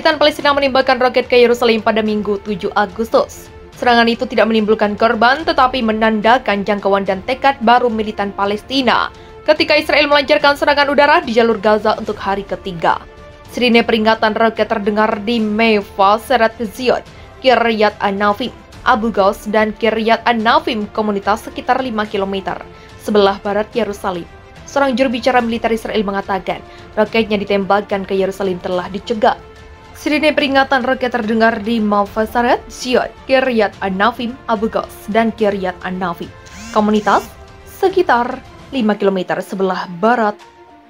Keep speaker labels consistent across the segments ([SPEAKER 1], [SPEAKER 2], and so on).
[SPEAKER 1] Pasukan Palestina menembakkan roket ke Yerusalem pada Minggu 7 Agustus. Serangan itu tidak menimbulkan korban, tetapi menandakan jangkauan dan tekad baru militan Palestina ketika Israel melancarkan serangan udara di jalur Gaza untuk hari ketiga. Sirine peringatan roket terdengar di Meifa, Seret Zion, Kiryat An-Nafim, Abu Ghaus, dan Kiryat An-Nafim, komunitas sekitar 5 km sebelah barat Yerusalem. Seorang juru bicara militer Israel mengatakan, roketnya ditembakkan ke Yerusalem telah dicegat. Sirine peringatan roket terdengar di Meifa, Seret Zion, Kiryat An-Nafim, Abu Ghaus, dan Kiryat An-Nafim, komunitas sekitar 5 km sebelah barat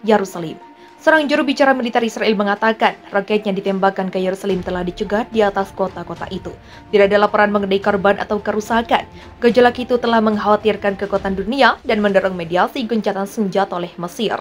[SPEAKER 1] Yerusalem. Seorang juru bicara militer Israel mengatakan roketnya ditembakkan ke Yerusalem telah dicegat di atas kota-kota itu. Tidak ada laporan mengenai korban atau kerusakan. Gejolak itu telah mengkhawatirkan kekuatan dunia dan mendorong mediasi gencatan senjata oleh Mesir.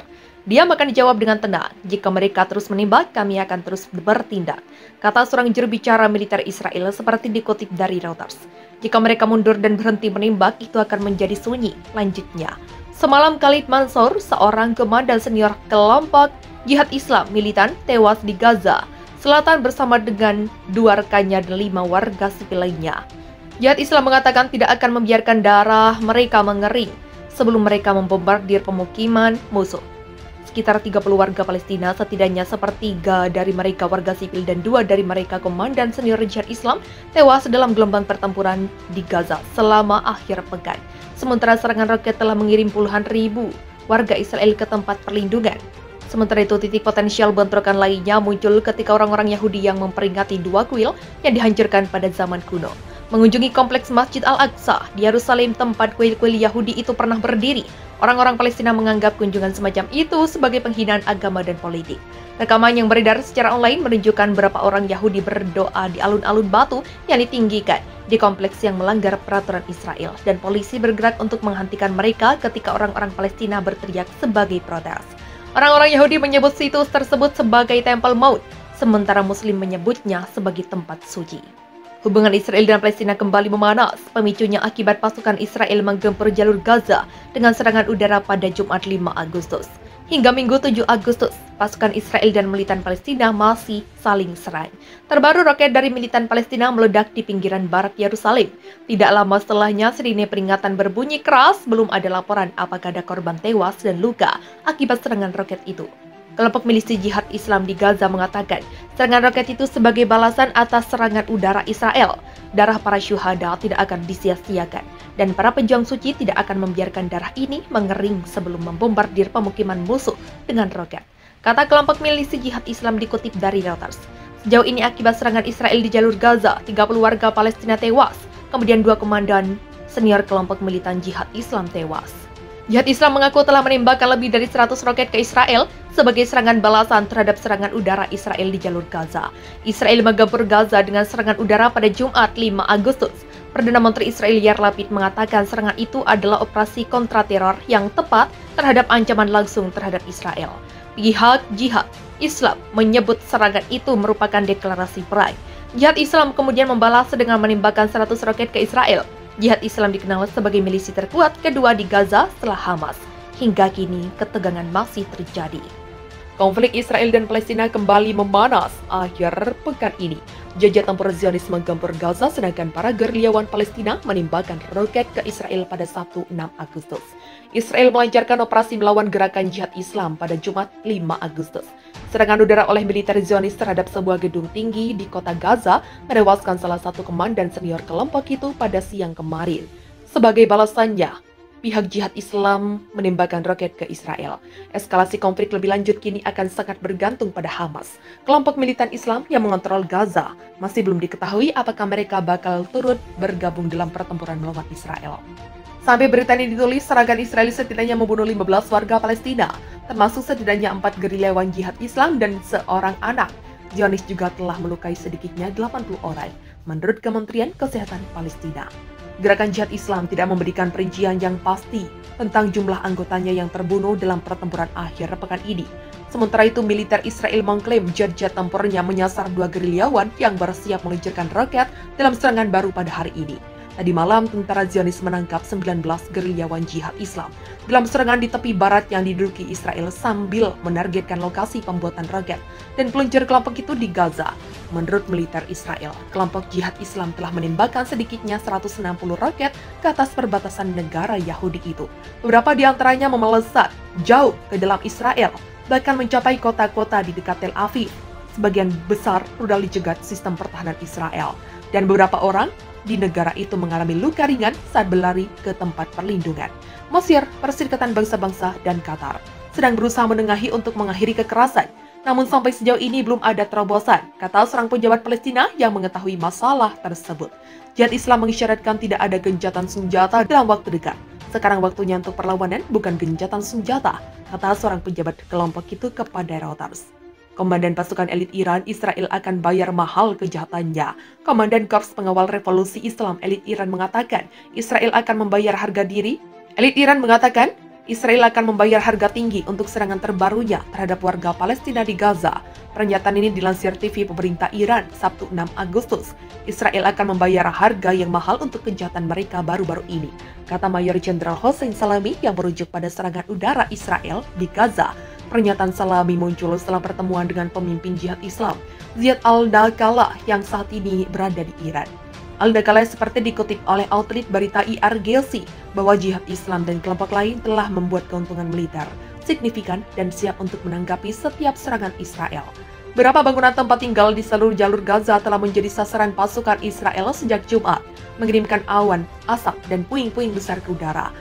[SPEAKER 1] Dia akan dijawab dengan tenang, jika mereka terus menembak, kami akan terus bertindak, kata seorang juru bicara militer Israel seperti dikutip dari Reuters. Jika mereka mundur dan berhenti menembak, itu akan menjadi sunyi, lanjutnya. Semalam Khalid Mansur, seorang komandan senior kelompok Jihad Islam militan, tewas di Gaza Selatan bersama dengan 2 rekannya dan 5 warga sipil lainnya. Jihad Islam mengatakan tidak akan membiarkan darah mereka mengering sebelum mereka membombardir pemukiman musuh. Sekitar 30 warga Palestina, setidaknya sepertiga dari mereka warga sipil dan 2 dari mereka komandan senior Jihad Islam, tewas dalam gelombang pertempuran di Gaza selama akhir pekan. Sementara serangan roket telah mengirim puluhan ribu warga Israel ke tempat perlindungan. Sementara itu, titik potensial bentrokan lainnya muncul ketika orang-orang Yahudi yang memperingati 2 kuil yang dihancurkan pada zaman kuno mengunjungi kompleks Masjid Al-Aqsa di Yerusalem, tempat kuil-kuil Yahudi itu pernah berdiri. Orang-orang Palestina menganggap kunjungan semacam itu sebagai penghinaan agama dan politik. Rekaman yang beredar secara online menunjukkan beberapa orang Yahudi berdoa di alun-alun batu yang ditinggikan di kompleks yang melanggar peraturan Israel, dan polisi bergerak untuk menghentikan mereka ketika orang-orang Palestina berteriak sebagai protes. Orang-orang Yahudi menyebut situs tersebut sebagai Tempel Maut, sementara Muslim menyebutnya sebagai tempat suci. Hubungan Israel dan Palestina kembali memanas, pemicunya akibat pasukan Israel menggempur jalur Gaza dengan serangan udara pada Jumat 5 Agustus. Hingga Minggu 7 Agustus, pasukan Israel dan militan Palestina masih saling serang. Terbaru, roket dari militan Palestina meledak di pinggiran barat Yerusalem. Tidak lama setelahnya, sirine peringatan berbunyi keras, belum ada laporan apakah ada korban tewas dan luka akibat serangan roket itu. Kelompok milisi Jihad Islam di Gaza mengatakan serangan roket itu sebagai balasan atas serangan udara Israel. Darah para syuhada tidak akan disia-siakan, dan para pejuang suci tidak akan membiarkan darah ini mengering sebelum membombardir pemukiman musuh dengan roket, kata kelompok milisi Jihad Islam dikutip dari Reuters. Sejauh ini akibat serangan Israel di jalur Gaza, 30 warga Palestina tewas, kemudian 2 komandan senior kelompok militan Jihad Islam tewas. Jihad Islam mengaku telah menembakkan lebih dari 100 roket ke Israel sebagai serangan balasan terhadap serangan udara Israel di jalur Gaza. Israel menggempur Gaza dengan serangan udara pada Jumat 5 Agustus. Perdana Menteri Israel Yair Lapid mengatakan serangan itu adalah operasi kontrateror yang tepat terhadap ancaman langsung terhadap Israel. Pihak Jihad Islam menyebut serangan itu merupakan deklarasi perang. Jihad Islam kemudian membalas dengan menembakkan 100 roket ke Israel. Jihad Islam dikenal sebagai milisi terkuat kedua di Gaza setelah Hamas. Hingga kini, ketegangan masih terjadi. Konflik Israel dan Palestina kembali memanas akhir pekan ini. Jajah tempur Zionis menggempur Gaza, sedangkan para gerilyawan Palestina menembakkan roket ke Israel pada Sabtu 6 Agustus. Israel melancarkan operasi melawan gerakan Jihad Islam pada Jumat 5 Agustus. Serangan udara oleh militer Zionis terhadap sebuah gedung tinggi di kota Gaza menewaskan salah satu komandan senior kelompok itu pada siang kemarin. Sebagai balasannya, pihak Jihad Islam menembakkan roket ke Israel. Eskalasi konflik lebih lanjut kini akan sangat bergantung pada Hamas. Kelompok militan Islam yang mengontrol Gaza masih belum diketahui apakah mereka bakal turut bergabung dalam pertempuran melawan Israel. Sampai berita ini ditulis, serangan Israel setidaknya membunuh 15 warga Palestina, termasuk setidaknya 4 gerilyawan Jihad Islam dan seorang anak. Zionis juga telah melukai sedikitnya 80 orang, menurut Kementerian Kesehatan Palestina. Gerakan Jihad Islam tidak memberikan perincian yang pasti tentang jumlah anggotanya yang terbunuh dalam pertempuran akhir pekan ini. Sementara itu, militer Israel mengklaim jet-jet tempurnya menyasar 2 gerilyawan yang bersiap meluncurkan roket dalam serangan baru pada hari ini. Tadi malam, tentara Zionis menangkap 19 gerilyawan jihad Islam dalam serangan di tepi barat yang diduduki Israel sambil menargetkan lokasi pembuatan roket dan peluncur kelompok itu di Gaza. Menurut militer Israel, kelompok jihad Islam telah menembakkan sedikitnya 160 roket ke atas perbatasan negara Yahudi itu. Beberapa di antaranya melesat jauh ke dalam Israel, bahkan mencapai kota-kota di dekat Tel Aviv. Sebagian besar rudal dicegat sistem pertahanan Israel, dan beberapa orang di negara itu mengalami luka ringan saat berlari ke tempat perlindungan. Mesir, Perserikatan Bangsa-Bangsa, dan Qatar sedang berusaha menengahi untuk mengakhiri kekerasan. Namun sampai sejauh ini belum ada terobosan, kata seorang pejabat Palestina yang mengetahui masalah tersebut. Jihad Islam mengisyaratkan tidak ada gencatan senjata dalam waktu dekat. Sekarang waktunya untuk perlawanan, bukan gencatan senjata, kata seorang pejabat kelompok itu kepada Reuters. Komandan pasukan elit Iran, Israel akan bayar mahal kejahatannya. Komandan Korps Pengawal Revolusi Islam elit Iran mengatakan, Israel akan membayar harga diri. Elit Iran mengatakan, Israel akan membayar harga tinggi untuk serangan terbarunya terhadap warga Palestina di Gaza. Pernyataan ini dilansir TV pemerintah Iran Sabtu 6 Agustus. Israel akan membayar harga yang mahal untuk kejahatan mereka baru-baru ini, kata Mayor Jenderal Hossein Salami yang merujuk pada serangan udara Israel di Gaza. Pernyataan Salami muncul setelah pertemuan dengan pemimpin jihad Islam, Ziad al-Naqalah, yang saat ini berada di Iran. Al-Naqalah seperti dikutip oleh outlet berita IRGC bahwa jihad Islam dan kelompok lain telah membuat keuntungan militer signifikan dan siap untuk menanggapi setiap serangan Israel. Beberapa bangunan tempat tinggal di seluruh jalur Gaza telah menjadi sasaran pasukan Israel sejak Jumat, mengirimkan awan, asap, dan puing-puing besar ke udara.